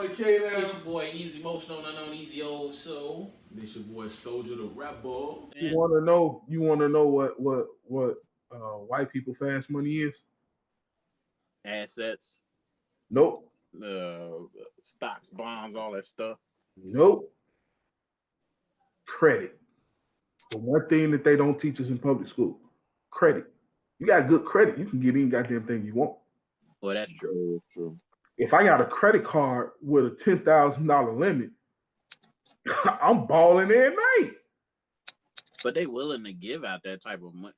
boy K It's now. your boy Easy Motion on Easy Old Soul. This your boy Soldier the Rebel. You And want to know? You want to know white people fast money is? assets, Nope, uh, stocks, bonds, all that stuff. nope. Credit. The one thing that they don't teach us in public school. Credit. You got good credit, you can get any goddamn thing you want. Well, that's true. Very true. If I got a credit card with a $10,000 limit, I'm balling every night. But they willing to give out that type of money.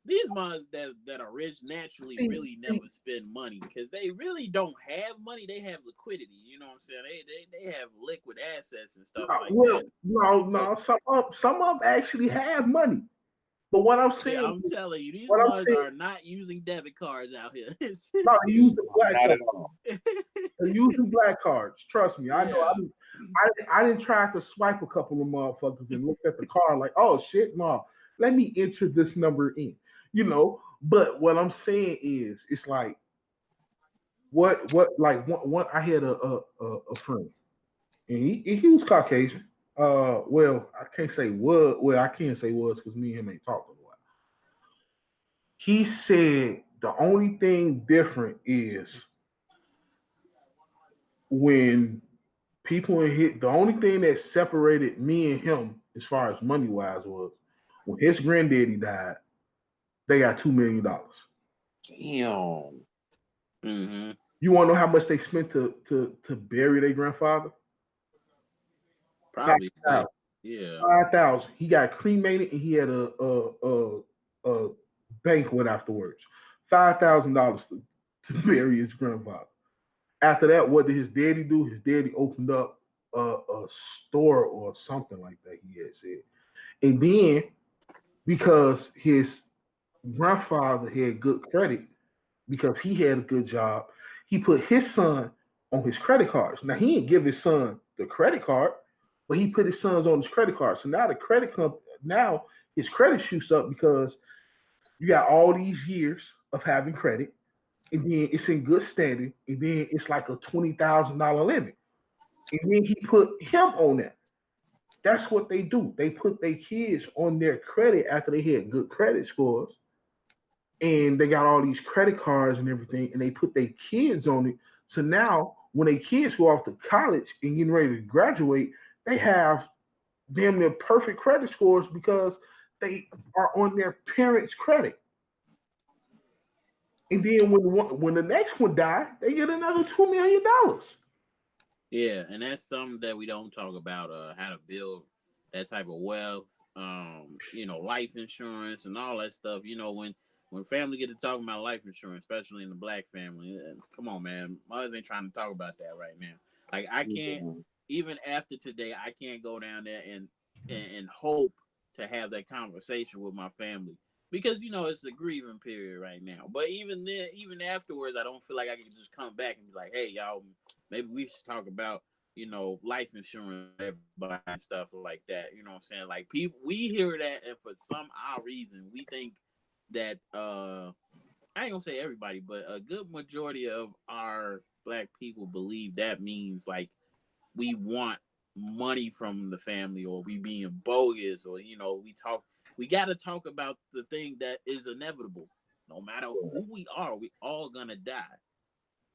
These ones that are rich naturally See, really see, never spend money because they really don't have money. They have liquidity. You know what I'm saying? They have liquid assets and stuff like well, that. no, But no. Some of them actually have money. But what I'm yeah, saying, I'm telling you, these what I'm ones saying, are not using debit cards out here. no, they use the No, black not card. at all. They're using black cards. Trust me, I know. Yeah. I didn't try to swipe a couple of motherfuckers and look at the card like, oh shit, no. Let me enter this number in. But what I'm saying is, it's like what like one I had a friend and he was Caucasian. Well, I can't say was. Well, I can't say was because me and him ain't talking a while. He said the only thing different is when people in hit. The only thing that separated me and him as far as money wise was when his granddaddy died. They got $2 million. Damn. Hmm. You want to know how much they spent to bury their grandfather? Five Probably like thousand. yeah. 5,000. He got cremated and he had a banquet afterwards. $5,000 to bury his grandfather. After that, what did his daddy do? His daddy opened up a store or something like that. He had said, and then because his grandfather had good credit, because he had a good job, he put his son on his credit cards. Now he didn't give his son the credit card, but he put his sons on his credit card. So now now his credit shoots up because you got all these years of having credit, and then it's in good standing, and then it's like a $20,000 limit, and then he put him on that. That's what they do. They put their kids on their credit after they had good credit scores, and they got all these credit cards and everything, and they put their kids on it. So now, when their kids go off to college and getting ready to graduate, they have damn near perfect credit scores because they are on their parents' credit. And then when the next one die, they get another $2 million. Yeah, and that's something that we don't talk about. How to build that type of wealth. Life insurance and all that stuff. When family get to talking about life insurance, especially in the black family, come on, man, mothers ain't trying to talk about that right now. Like I can't, Yeah. even after today, I can't go down there and hope to have that conversation with my family because it's the grieving period right now. But even then, even afterwards, I don't feel like I can just come back and be like, hey, y'all, maybe we should talk about life insurance and stuff like that. You know what I'm saying? Like people, we hear that, and for some odd reason, we think that I ain't gonna say everybody, but a good majority of our black people believe that means like we want money from the family or we being bogus or we got to talk about the thing that is inevitable. No matter who we are, we all gonna die.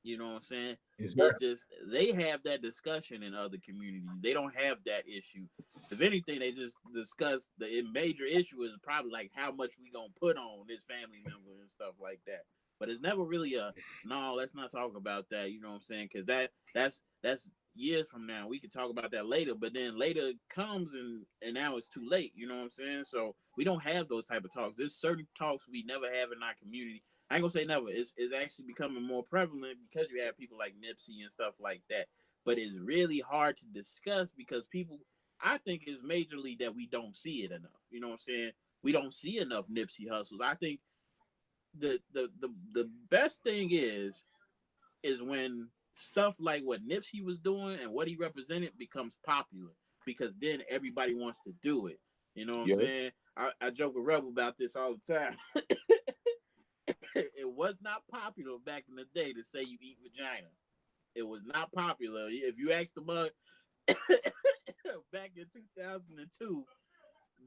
You know what I'm saying? It's Exactly. just they have that discussion in other communities. They don't have that issue. If anything, they just discuss the major issue is probably like how much we gonna put on this family member and stuff like that. But it's never really a no. Let's not talk about that. You know what I'm saying? Because that's years from now. We can talk about that later. But then later comes and now it's too late. You know what I'm saying? So we don't have those type of talks. There's certain talks we never have in our community. I ain't gonna say never. It's actually becoming more prevalent because you have people like Nipsey and stuff like that. But it's really hard to discuss because people, I think, it's majorly that we don't see it enough. You know what I'm saying? We don't see enough Nipsey hustles. I think the best thing is when stuff like what Nipsey was doing and what he represented becomes popular because then everybody wants to do it. You know what I'm Yeah. saying? I joke with Rebel about this all the time. It was not popular back in the day to say you eat vagina. It was not popular. If you asked the mug back in 2002,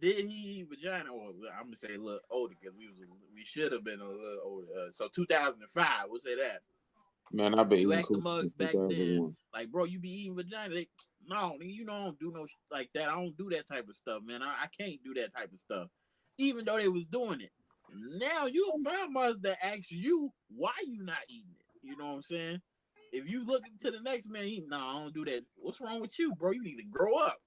did he eat vagina? Or I'm gonna say a little older because we should have been a little older. So 2005, we'll say that. Man, I've been You eating asked the cookies mugs since back then, 2001. like, bro, you be eating vagina? No, nigga, you know I don't do no like that. I don't do that type of stuff, man. I can't do that type of stuff, even though they was doing it. Now you'll find mugs that ask you why you not eating it. You know what I'm saying? If you look to the next man, I don't do that. What's wrong with you, bro? You need to grow up.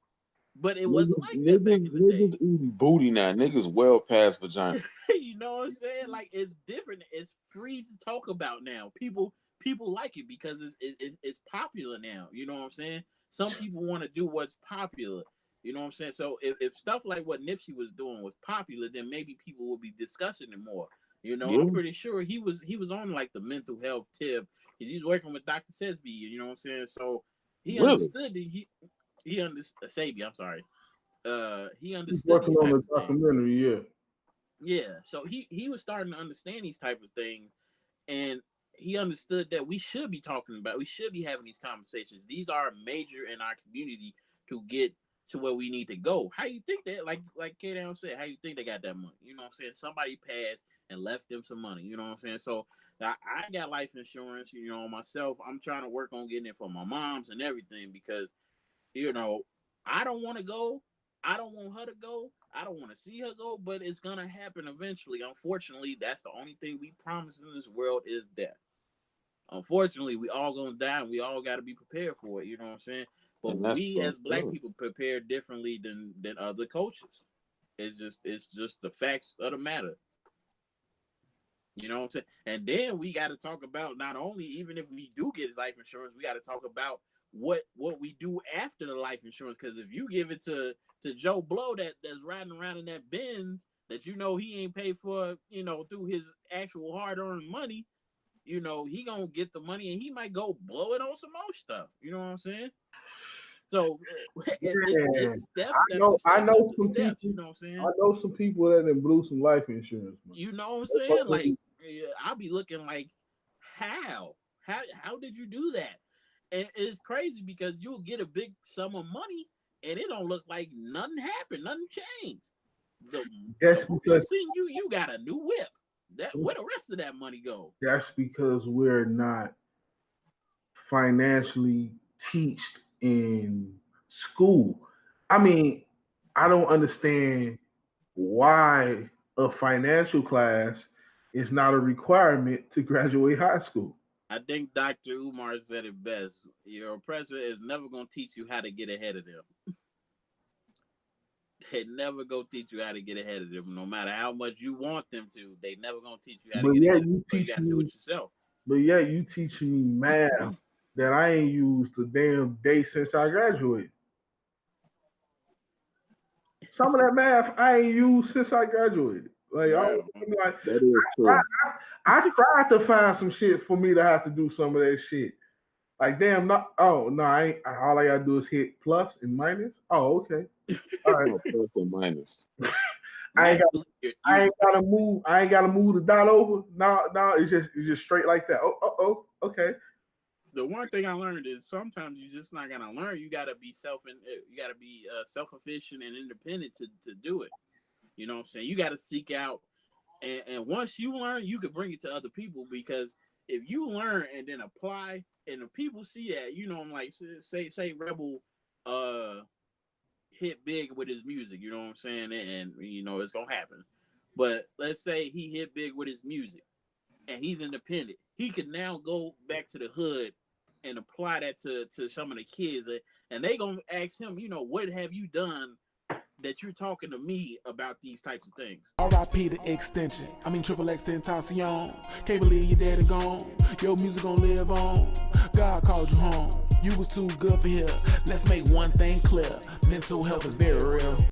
But it wasn't like that back in the day. Niggas eating booty now. Niggas well past vagina. You know what I'm saying? Like, it's different. It's free to talk about now. People like it because it's popular now. You know what I'm saying? Some people want to do what's popular. You know what I'm saying? So if stuff like what Nipsey was doing was popular, then maybe people would be discussing it more. You know, Yeah. I'm pretty sure he was on like the mental health tip. He's working with Dr. Sesby. You know what I'm saying? So he Really? understood that he understood Sabi. I'm sorry. He He's understood working these on type the of things. documentary, yeah. Yeah, so he was starting to understand these type of things, and he understood that we should be having these conversations. These are major in our community to get to where we need to go. How you think that, like K-Down said, how you think they got that money? You know what I'm saying? Somebody passed and left them some money. You know what I'm saying? So I got life insurance, you know, myself. I'm trying to work on getting it for my moms and everything because, you know, I don't want to go. I don't want her to go. I don't want to see her go, but it's going to happen eventually. Unfortunately, that's the only thing we promise in this world is death. Unfortunately, we all going to die and we all got to be prepared for it. You know what I'm saying? But we as black people prepare differently than other cultures. It's just the facts of the matter. You know what I'm saying? And then we got to talk about not only, even if we do get life insurance, we got to talk about what we do after the life insurance. Because if you give it to Joe Blow that's riding around in that Benz that you know he ain't paid for, you know, through his actual hard-earned money, you know, he gonna get the money and he might go blow it on some more stuff. You know what I'm saying? So it's steps. I know some steps. people. You know what I'm saying? I know some people that done blew some life insurance money. You know what I'm saying? Like, I'll be looking like, how did you do that? And it's crazy because you'll get a big sum of money and it don't look like nothing happened, nothing changed. That's because you got a new whip. Where the rest of that money go? That's because we're not financially taught in school. I mean, I don't understand why a financial class is not a requirement to graduate high school. I think Dr. Umar said it best. Your oppressor is never going to teach you how to get ahead of them. They never going to teach you how to get ahead of them. No matter how much you want them to, they never going to teach you how to get ahead of them. So you got to do it yourself. But yeah, you teaching me math that I ain't used a damn day since I graduated. Some of that math I ain't used since I graduated. Like, Wow. That is true. I tried to find some shit for me to have to do some of that shit. Like, damn, all I gotta do is hit plus and minus. Oh, okay. All right. No, plus or minus. I ain't gotta move the dot over. No, it's just straight like that. Oh, okay. The one thing I learned is sometimes you're just not gonna learn. You gotta be self-efficient and independent to do it. You know what I'm saying? You gotta seek out, and once you learn, you can bring it to other people. Because if you learn and then apply, and the people see that, you know, I'm like, say Rebel, hit big with his music. You know what I'm saying? And you know it's gonna happen. But let's say he hit big with his music, and he's independent. He can now go back to the hood and apply that to some of the kids, and they gonna ask him, you know, what have you done that you're talking to me about these types of things? R.I.P. the extension. I mean Triple X Tentacion. Can't believe your daddy gone. Your music gonna live on. God called you home. You was too good for here. Let's make one thing clear. Mental health is very real.